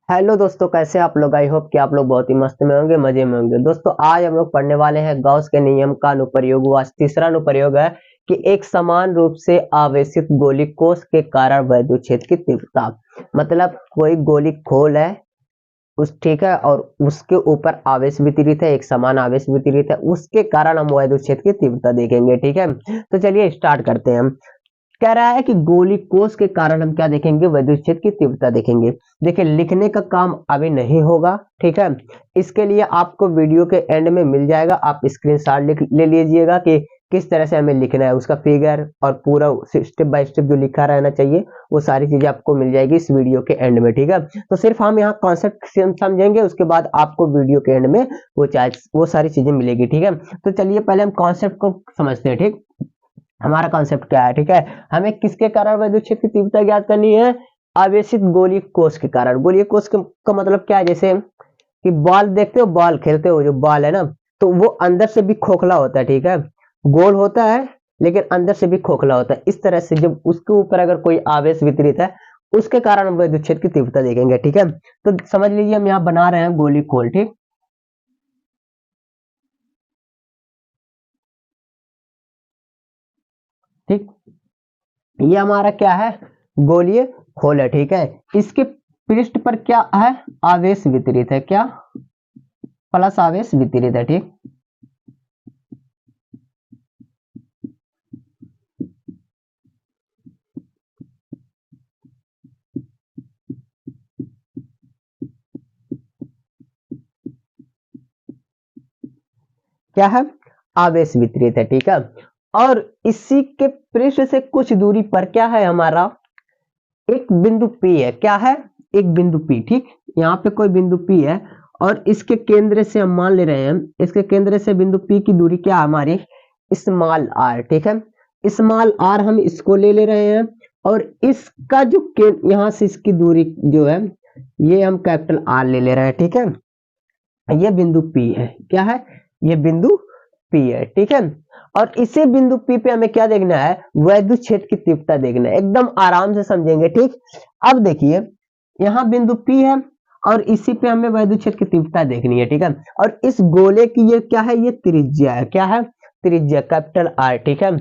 Hello दोस्तों, कैसे आप लोग। आई होप कि आप लोग बहुत ही मस्त में होंगे, मजे में होंगे। दोस्तों आज हम लोग पढ़ने वाले हैं गॉस के नियम का अनुप्रयोग। हुआ तीसरा अनुप्रयोग है कि एक समान रूप से आवेशित गोली कोष के कारण वैद्युत क्षेत्र की तीव्रता, मतलब कोई गोली खोल है उस ठीक है और उसके ऊपर आवेश वितरित है, एक समान आवेश वितरित है, उसके कारण हम वैद्युत क्षेत्र की तीव्रता देखेंगे। ठीक है, तो चलिए स्टार्ट करते हैं। हम कह रहा है कि गोली कोष के कारण हम क्या देखेंगे, विद्युत क्षेत्र की तीव्रता देखेंगे। देखिए लिखने का काम अभी नहीं होगा, ठीक है। इसके लिए आपको वीडियो के एंड में मिल जाएगा, आप स्क्रीनशॉट ले लीजिएगा कि किस तरह से हमें लिखना है, उसका फिगर और पूरा स्टेप बाय स्टेप जो लिखा रहना चाहिए वो सारी चीजें आपको मिल जाएगी इस वीडियो के एंड में। ठीक है, तो सिर्फ हम यहाँ कॉन्सेप्ट समझेंगे, उसके बाद आपको वीडियो के एंड में वो सारी चीजें मिलेगी। ठीक है, तो चलिए पहले हम कॉन्सेप्ट को समझते हैं। ठीक, हमारा कॉन्सेप्ट क्या है। ठीक है, हमें किसके कारण वैद्युत क्षेत्र की तीव्रता ज्ञात करनी है, आवेशित गोलीय कोष के कारण। गोलीय कोष का मतलब क्या है, जैसे कि बॉल देखते हो, बॉल खेलते हो, जो बॉल है ना, तो वो अंदर से भी खोखला होता है। ठीक है, गोल होता है लेकिन अंदर से भी खोखला होता है। इस तरह से जब उसके ऊपर अगर कोई आवेश वितरित है उसके कारण हम वैद्युत क्षेत्र की तीव्रता देखेंगे। ठीक है, तो समझ लीजिए हम यहाँ बना रहे हैं गोली खोल। ठीक ठीक, ये हमारा क्या है, गोलीय खोल है। ठीक है, इसके पृष्ठ पर क्या है, आवेश वितरित है, क्या प्लस आवेश वितरित है। ठीक, क्या है, आवेश वितरित है। ठीक है, और इसी के पृष्ठ से कुछ दूरी पर क्या है, हमारा एक बिंदु P है। क्या है, एक बिंदु P। ठीक, यहाँ पे कोई बिंदु P है और इसके केंद्र से हम मान ले रहे हैं, इसके केंद्र से बिंदु P की दूरी क्या है हमारी, स्मॉल r। ठीक है, स्मॉल r हम इसको ले रहे हैं और इसका जो यहाँ से इसकी दूरी जो है ये हम कैपिटल R ले रहे हैं। ठीक है, ये बिंदु P है। क्या है, ये बिंदु P है। ठीक है, और इसी बिंदु P पे हमें क्या देखना है, वैद्युत क्षेत्र की तीव्रता देखना है। एकदम आराम से समझेंगे। ठीक, अब देखिए यहाँ बिंदु P है और इसी पे हमें वैद्युत क्षेत्र की तीव्रता देखनी है। ठीक है, और इस गोले की ये क्या है, ये त्रिज्या है। क्या है, त्रिज्या कैपिटल R। ठीक है,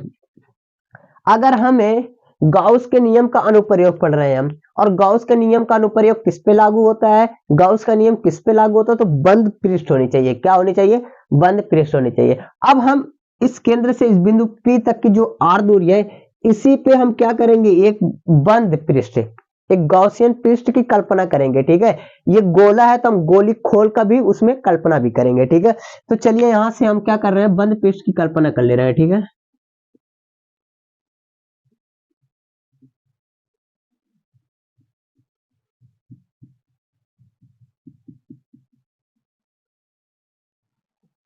अगर हमें गॉस के नियम का अनुप्रयोग पढ़ रहे हैं हम, और गॉस के नियम का अनुप्रयोग किस पे लागू होता है, गॉस का नियम किस पे लागू होता है, तो बंद पृष्ठ होनी चाहिए। क्या होनी चाहिए, बंद पृष्ठ होनी चाहिए। अब हम इस केंद्र से इस बिंदु P तक की जो r दूरी है, इसी पे हम क्या करेंगे, एक बंद पृष्ठ, एक गॉसियन पृष्ठ की कल्पना करेंगे। ठीक है, ये गोला है तो हम गोली खोल का भी उसमें कल्पना भी करेंगे। ठीक है, तो चलिए यहां से हम क्या कर रहे हैं, बंद पृष्ठ की कल्पना कर ले रहे हैं। ठीक है,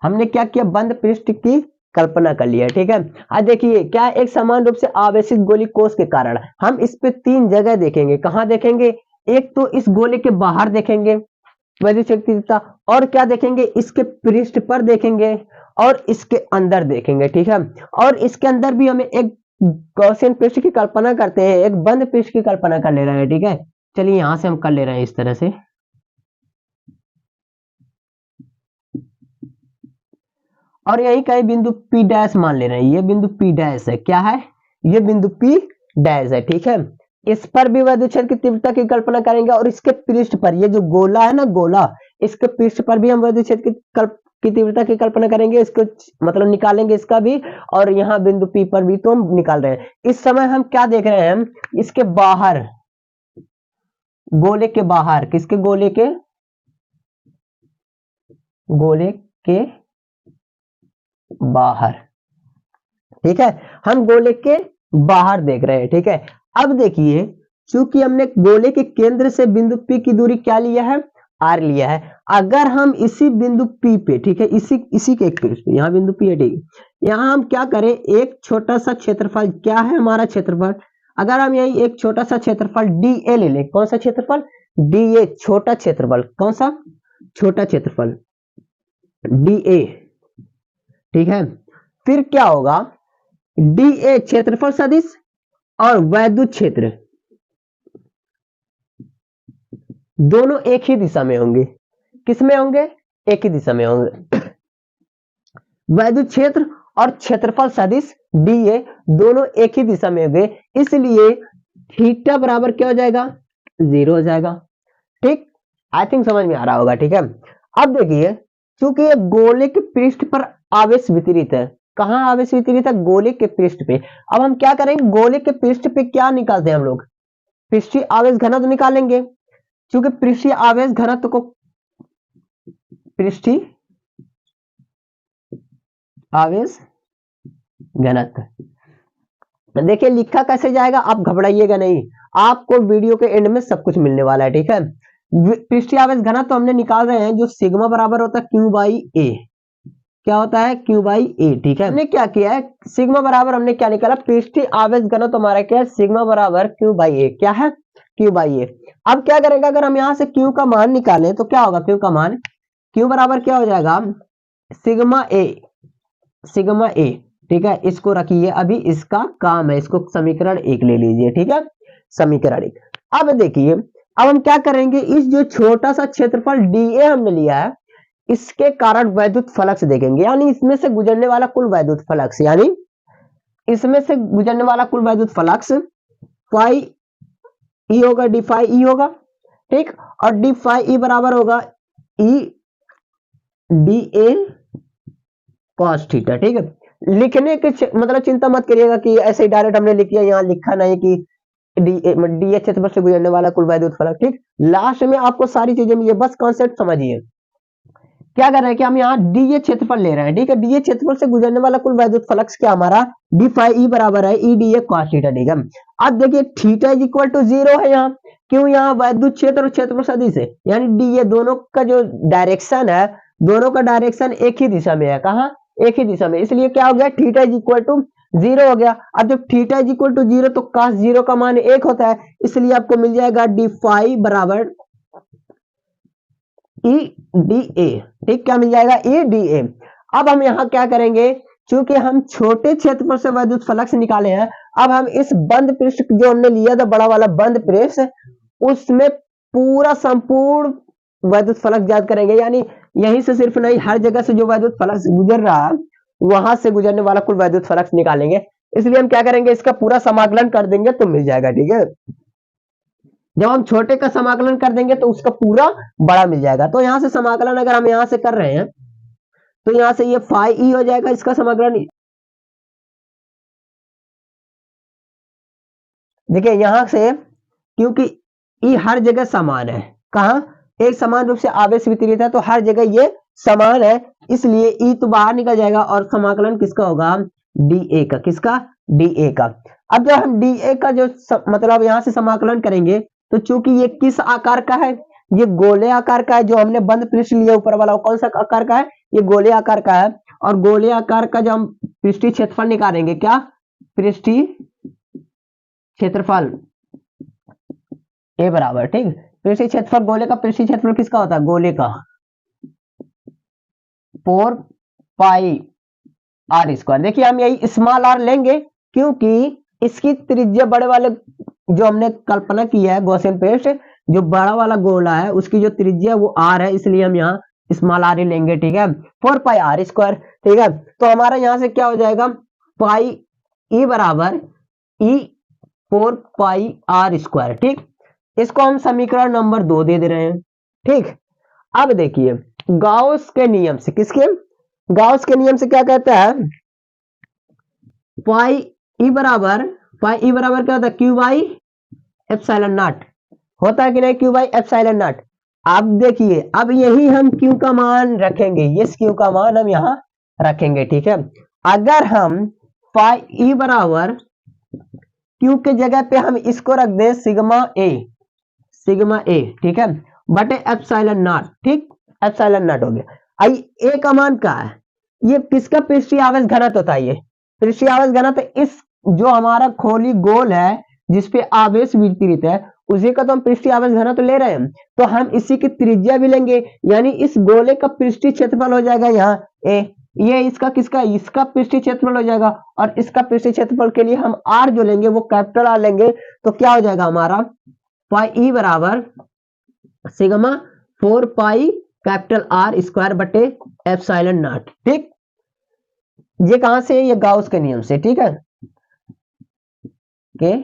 हमने क्या किया, बंद पृष्ठ की कल्पना कर लिया। ठीक है, आज देखिए क्या, एक समान रूप से आवेशित गोली कोष के कारण हम इस पे तीन जगह देखेंगे। कहां देखेंगे, एक तो इस गोले के बाहर देखेंगे वैद्युत क्षेत्र तीव्रता, और क्या देखेंगे, इसके पृष्ठ पर देखेंगे और इसके अंदर देखेंगे। ठीक है, और इसके अंदर भी हमें एक गॉसियन पृष्ठ की कल्पना करते हैं, एक बंद पृष्ठ की कल्पना कर ले रहे हैं। ठीक है, चलिए यहां से हम कर ले रहे हैं इस तरह से, और यही कहीं बिंदु P डैश मान ले रहे हैं, ये बिंदु P डैश है। क्या है, ये बिंदु P डैश है। ठीक है, इस पर भी वैद्युत क्षेत्र की तीव्रता की कल्पना करेंगे और इसके पृष्ठ पर, ये जो गोला है ना, गोला, इसके पृष्ठ पर भी हम वैद्युत क्षेत्र की तीव्रता की कल्पना करेंगे, इसको मतलब निकालेंगे इसका भी, और यहाँ बिंदु P पर भी तो हम निकाल रहे हैं। इस समय हम क्या देख रहे हैं, इसके बाहर, गोले के बाहर, किसके, गोले के बाहर। ठीक है, हम गोले के बाहर देख रहे हैं। ठीक है, अब देखिए चूंकि हमने गोले के केंद्र से बिंदु P की दूरी क्या लिया है, R लिया है। अगर हम इसी बिंदु P पे, ठीक है, इसी इसी के एक पृष्ठ पे, यहाँ बिंदु P है। ठीक है, यहाँ हम क्या करें, एक छोटा सा क्षेत्रफल, क्या है हमारा क्षेत्रफल, अगर हम यही एक छोटा सा क्षेत्रफल DA ले लें, कौन सा क्षेत्रफल, DA, छोटा क्षेत्रफल, कौन सा, छोटा क्षेत्रफल DA। ठीक है, फिर क्या होगा, DA क्षेत्रफल सदिश और वैद्युत क्षेत्र, दोनों एक ही दिशा में होंगे। किस में होंगे? एक ही दिशा में होंगे। वैद्युत क्षेत्र और क्षेत्रफल सदिश डीए दोनों एक ही दिशा में होंगे, इसलिए थीटा बराबर क्या हो जाएगा? 0 हो जाएगा। ठीक, आई थिंक समझ में आ रहा होगा। ठीक है, अब देखिए, चूंकि ये गोले के पृष्ठ पर आवेश वितरित है, कहां आवेश वितरित है? गोले के पृष्ठ पे। अब हम क्या करेंगे? गोले के पृष्ठ पे क्या निकालते हैं हम लोग? पृष्ठीय आवेश घनत्व निकालेंगे। क्योंकि पृष्ठीय आवेश घनत्व को पृष्ठीय आवेश घनत्व देखिए लिखा कैसे जाएगा, आप घबराइएगा नहीं, आपको वीडियो के एंड में सब कुछ मिलने वाला है। ठीक है, पृष्ठीय आवेश घनत्व तो हमने निकाल रहे हैं, जो सिग्मा बराबर होता है क्यू बाई ए। क्या होता है? क्यू बाई ए। ठीक है, हमने क्या किया है? सिग्मा बराबर हमने क्या निकाला? पृष्ठीय आवेश घनत्व हमारा क्या है? सिग्मा बराबर क्यू बाई ए। क्या है? क्यू बाई ए। अब क्या करेंगे? अगर हम यहां से क्यू का मान निकालें तो क्या होगा? क्यू का मान, क्यू बराबर क्या हो जाएगा? सिग्मा ए, सिग्मा ए। ठीक है, इसको रखिए, अभी इसका काम है, इसको समीकरण 1 ले लीजिए। ठीक है, समीकरण 1। अब देखिए, अब हम क्या करेंगे? इस जो छोटा सा क्षेत्रफल डीए हमने लिया है, इसके कारण वैद्युत फ्लक्स देखेंगे, यानी इसमें से गुजरने वाला कुल वैद्युत फ्लक्स, यानी इसमें से गुजरने वाला कुल वैद्युत फ्लक्स फाई ई होगा, डी फाई ई होगा। ठीक, और डी फाई ई बराबर होगा E D A cos theta. ठीक है, लिखने के मतलब चिंता मत करिएगा कि ऐसे ही डायरेक्ट हमने लिख दिया, यहाँ लिखा नहीं कि डी एच क्षेत्रफल से गुजरने वाला कुल वैद्युत फ्लक्स। ठीक, लास्ट में आपको सारी चीजें मिली, बस कॉन्सेप्ट समझिए। क्या कर रहे हैं कि हम यहाँ डी क्षेत्रफल ले रहे हैं। ठीक है, डी क्षेत्रफल से गुजरने वाला कुल वैद्युत फ्लक्स क्या हमारा? डी फाई ई बराबर है E D A cos theta. ठीक है, अब देखिए थीटा इज इक्वल टू 0 है यहाँ, क्यों? यहाँ वैद्युत क्षेत्र और क्षेत्रफल सदिश है, यानी डी दोनों का जो डायरेक्शन है, दोनों का डायरेक्शन एक ही दिशा में है। कहा? एक ही दिशा में, इसलिए क्या हो गया? थीटा इज इक्वल टू 0 हो गया। अब जब थीटा इज इक्वल टू 0 तो cos 0 का मान 1 होता है, इसलिए आपको मिल जाएगा डी फाई बराबर ई डी ए। ठीक, क्या मिल जाएगा? E D A. अब हम यहाँ क्या करेंगे? चूंकि हम छोटे क्षेत्रफल से वैद्युत फ्लक्स निकाले हैं, अब हम इस बंद पृष्ठ जो हमने लिया था, बड़ा वाला बंद पृष्ठ, उसमें पूरा संपूर्ण वैद्युत फ्लक्स ज्ञात करेंगे, यानी यहीं से सिर्फ नहीं, हर जगह से जो वैद्युत फ्लक्स गुजर रहा है, वहां से गुजरने वाला कुल वैद्युत फ्लक्स निकालेंगे। इसलिए हम क्या करेंगे? इसका पूरा समाकलन कर देंगे तो मिल जाएगा। ठीक है, जब हम छोटे का समाकलन कर देंगे तो उसका पूरा बड़ा मिल जाएगा। तो यहां से समाकलन अगर हम यहां से कर रहे हैं तो यहां से ये फाई ई हो जाएगा, इसका समाकलन। देखिए यहां से, क्योंकि ई हर जगह समान है, कहा? एक समान रूप से आवेश वितरित है, तो हर जगह ये समान है, इसलिए ई तो बाहर निकल जाएगा और समाकलन किसका होगा? डी ए का। किसका? डी ए का। अब जब हम डी ए का जो मतलब यहां से समाकलन करेंगे, तो चूंकि ये किस आकार का है? ये गोले आकार का है। जो हमने बंद पृष्ठ लिया ऊपर वाला, वो कौन सा आकार का है? ये गोले आकार का है। और गोले आकार का जब हम पृष्ठीय क्षेत्रफल निकालेंगे, क्या? पृष्ठीय क्षेत्रफल ए बराबर, ठीक, पृष्ठीय क्षेत्रफल गोले का पृष्ठीय क्षेत्रफल किसका होता है? गोले का 4 पाई आर स्क्वायर। देखिए हम यही स्मॉल आर लेंगे, क्योंकि इसकी त्रिज्या बड़े वाले जो हमने कल्पना की है गॉसियन पेस्ट, जो बड़ा वाला गोला है उसकी जो त्रिज्या वो आर है, इसलिए हम यहाँ स्मॉल आर ही लेंगे। ठीक है, 4 पाई आर स्क्वायर। ठीक है, तो हमारा यहाँ से क्या हो जाएगा? पाई ई बराबर ई 4 पाई आर स्क्वायर। ठीक, इसको हम समीकरण नंबर 2 दे रहे हैं। ठीक, अब देखिए गाउस के नियम से, किसके? गाउस के नियम से क्या कहता है? पाई ई बराबर क्या होता है? क्यू बाई एप्सिलॉन नॉट होता है कि नहीं? Q by epsilon not. अब देखिए, अब यही हम क्यू का मान रखेंगे, यस क्यू का मान हम यहां रखेंगे। ठीक है, अगर हम पाई ई बराबर क्यू के जगह पे हम इसको रख दें सिग्मा ए, ठीक है, बटे एप्सिलॉन नॉट। ठीक, एप्सिलॉन नॉट हो गया। आई ए का मान क्या है? ये किसका पृष्ठीय आवेश घनत्व होता है? ये पृष्ठीय आवेश घनत्व इस जो हमारा खोली गोल है जिसपे आवेश वितरित है, उसी का तो हम पृष्ठीय आवेश घनत्व ले रहे हैं, तो हम इसी की त्रिज्या भी लेंगे, यानी इस गोले का पृष्ठीय क्षेत्रफल हो जाएगा यहाँ ए। ये इसका किसका? इसका पृष्ठीय क्षेत्रफल हो जाएगा, और इसका पृष्ठीय क्षेत्रफल के लिए हम आर जो लेंगे वो कैपिटल आर लेंगे। तो क्या हो जाएगा हमारा? पाई ई बराबर sigma 4 pi capital R square बटे एप्सिलॉन नॉट। ठीक, ये कहां से? ये गाउस के नियम से। ठीक है, के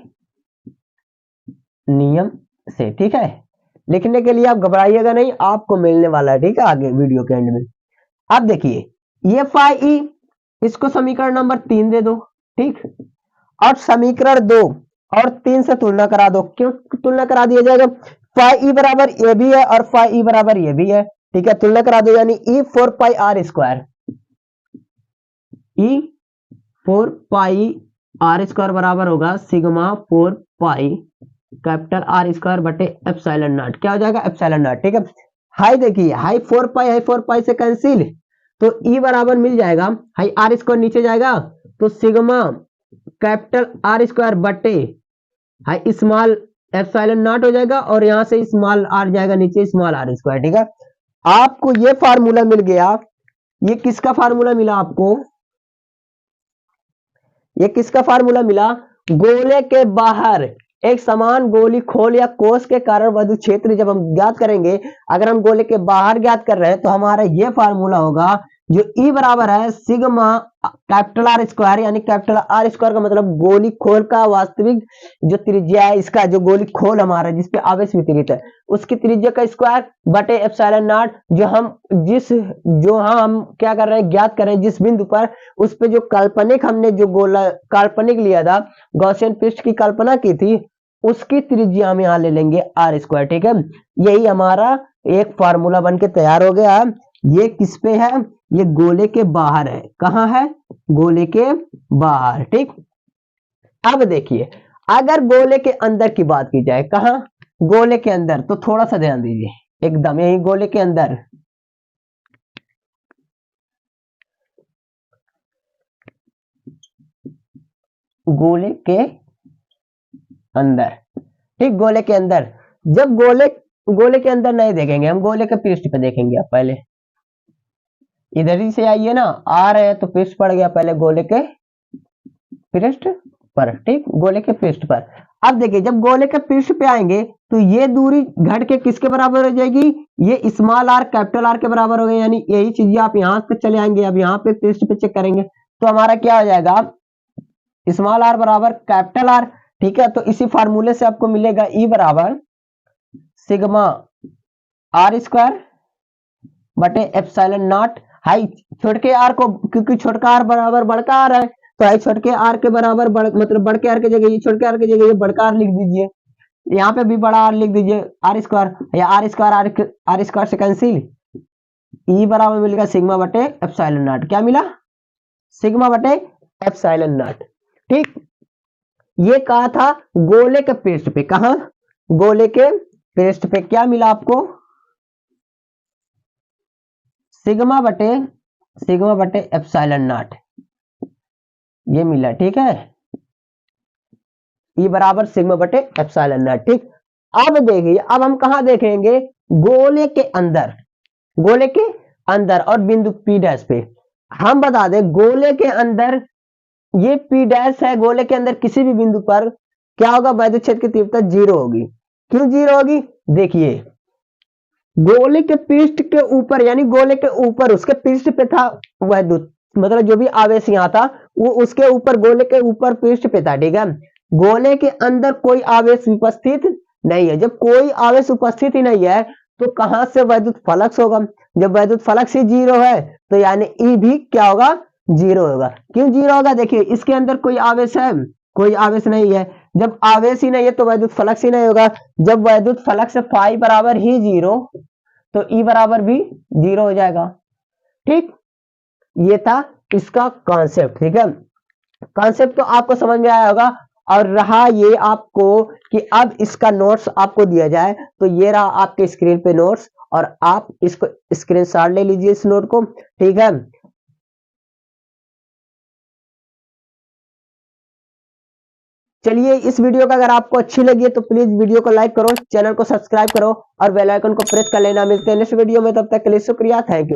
नियम से। ठीक है, लिखने के लिए आप घबराइएगा नहीं, आपको मिलने वाला है। ठीक है, आगे वीडियो के एंड में। अब देखिए ये फाई ई, इसको समीकरण नंबर 3 दे दो। ठीक, और समीकरण 2 और 3 से तुलना करा दो। क्यों तुलना करा दिया जाएगा? फाई ई बराबर ये भी है और फाई ई बराबर ये भी है। ठीक है, तुलना करा दो, यानी E 4 pi R square, E 4 pi R square बराबर होगा sigma 4 pi capital R square बटे एप्सिलॉन नॉट। क्या हो जाएगा? Epsilon nought. ठीक है, हाई देखिए, हाई 4 पाई, हाई 4 पाई से कैंसिल, तो ई बराबर मिल जाएगा, हाई आर स्क्वायर नीचे जाएगा तो सिग्मा कैपिटल आर स्क्वायर बटे हाई स्मॉल एप्सिलॉन नॉट हो जाएगा, और यहां से स्मॉल आर जाएगा नीचे, स्मॉल आर स्क्वायर। ठीक है, आपको ये फार्मूला मिल गया। ये किसका फार्मूला मिला आपको? ये किसका फार्मूला मिला? गोले के बाहर एक समान गोली खोल या कोष के कारण विद्युत क्षेत्र जब हम ज्ञात करेंगे, अगर हम गोले के बाहर ज्ञात कर रहे हैं तो हमारा ये फार्मूला होगा, जो ई बराबर है सिग्मा कैपिटल आर स्क्वायर, यानी कैपिटल आर स्क्वायर का मतलब गोली खोल का वास्तविक जो त्रिज्या है, इसका जो गोली खोल हमारा जिसपे आवेश वितरित है उसकी त्रिज्या का स्क्वायर बटे एप्सिलॉन नॉट, जो हम क्या कर रहे हैं? ज्ञात कर रहे हैं जिस बिंदु पर, उस पे जो काल्पनिक हमने जो गोला काल्पनिक लिया था, गॉसियन पृष्ठ की कल्पना की थी, उसकी त्रिज्या हम यहां ले लेंगे आर स्क्वायर। ठीक है, यही हमारा एक फार्मूला बन के तैयार हो गया। ये किस पे है? ये गोले के बाहर है। कहां है? गोले के बाहर। ठीक, अब देखिए अगर गोले के अंदर की बात की जाए, कहां? गोले के अंदर, तो थोड़ा सा ध्यान दीजिए, एकदम यही गोले के अंदर। गोले के अंदर, ठीक, गोले के अंदर, जब गोले के अंदर नहीं देखेंगे हम, गोले के पृष्ठ पे देखेंगे। आप पहले इधर ही से आइए ना, आ रहे हैं तो पृष्ठ पड़ गया, पहले गोले के पृष्ठ पर। ठीक, गोले के पृष्ठ पर। अब देखिए जब गोले के पृष्ठ पे आएंगे तो ये दूरी घट के किसके बराबर हो जाएगी? ये स्मॉल आर कैपिटल आर के बराबर हो गई, यानी यही चीज आप यहां पे चले आएंगे। अब यहाँ पे पृष्ठ पे चेक करेंगे तो हमारा क्या हो जाएगा? स्मॉल आर बराबर कैपिटल आर। ठीक है, तो इसी फार्मूले से आपको मिलेगा ई बराबर सिग्मा आर स्क्वायर बटे एप्सिलॉन नॉट। हाई छोटके आर को, क्योंकि छोटका आर बराबर बड़का आर है, तो हाई छोटके आर के बराबर मतलब बड़के आर की जगह ये छोटके आर की जगह ये बड़का आर लिख दीजिए, यहाँ पे भी बड़ा आर लिख दीजिए, आर स्क्वायर, या आर स्क्वायर आर स्क्वायर से कैंसिल, ई बराबर मिलेगा सिग्मा बटे एप्सिलॉन नॉट। क्या मिला? सिग्मा बटे एप्सिलॉन नॉट। ठीक, ये कहा था गोले के पृष्ठ पे। कहा? गोले के पृष्ठ पे। क्या मिला आपको? सिग्मा बटे एप्सिलॉन नॉट, ये मिला। ठीक है, ई बराबर सिग्मा बटे एप्सिलॉन नॉट। ठीक, अब देखिए, अब हम कहां देखेंगे? गोले के अंदर, गोले के अंदर और बिंदु पी डैश पे। हम बता दें गोले के अंदर ये पी डैश है, गोले के अंदर किसी भी बिंदु पर क्या होगा? वैद्युत क्षेत्र की तीव्रता 0 होगी। क्यों 0 होगी? देखिए गोले के पृष्ठ के ऊपर, यानी गोले के ऊपर उसके पृष्ठ पे था वैद्युत, मतलब जो भी आवेश यहाँ था वो उसके ऊपर, गोले के ऊपर पृष्ठ पे था। ठीक है, गोले के अंदर कोई आवेश उपस्थित नहीं है। जब कोई आवेश उपस्थित ही नहीं है तो कहां से वैद्युत फ्लक्स होगा? जब वैद्युत फ्लक्स ही 0 है तो यानी ई भी क्या होगा? 0 होगा। क्यों 0 होगा? देखिए इसके अंदर कोई आवेश है? कोई आवेश नहीं है। जब आवेश ही नहीं है तो वैद्युत फ्लक्स ही नहीं होगा। जब वैद्युत फ्लक्स फाई बराबर ही 0 तो ई बराबर भी 0 हो जाएगा। ठीक, ये था इसका कॉन्सेप्ट। ठीक है, कॉन्सेप्ट तो आपको समझ में आया होगा। और रहा ये आपको कि अब इसका नोट्स आपको दिया जाए, तो ये रहा आपके स्क्रीन पे नोट्स, और आप इसको स्क्रीनशॉट ले लीजिए इस नोट को। ठीक है, चलिए इस वीडियो का अगर आपको अच्छी लगी है तो प्लीज वीडियो को लाइक करो, चैनल को सब्सक्राइब करो और बेल आइकन को प्रेस कर लेना। मिलते हैं नेक्स्ट वीडियो में, तब तक के लिए शुक्रिया, थैंक यू।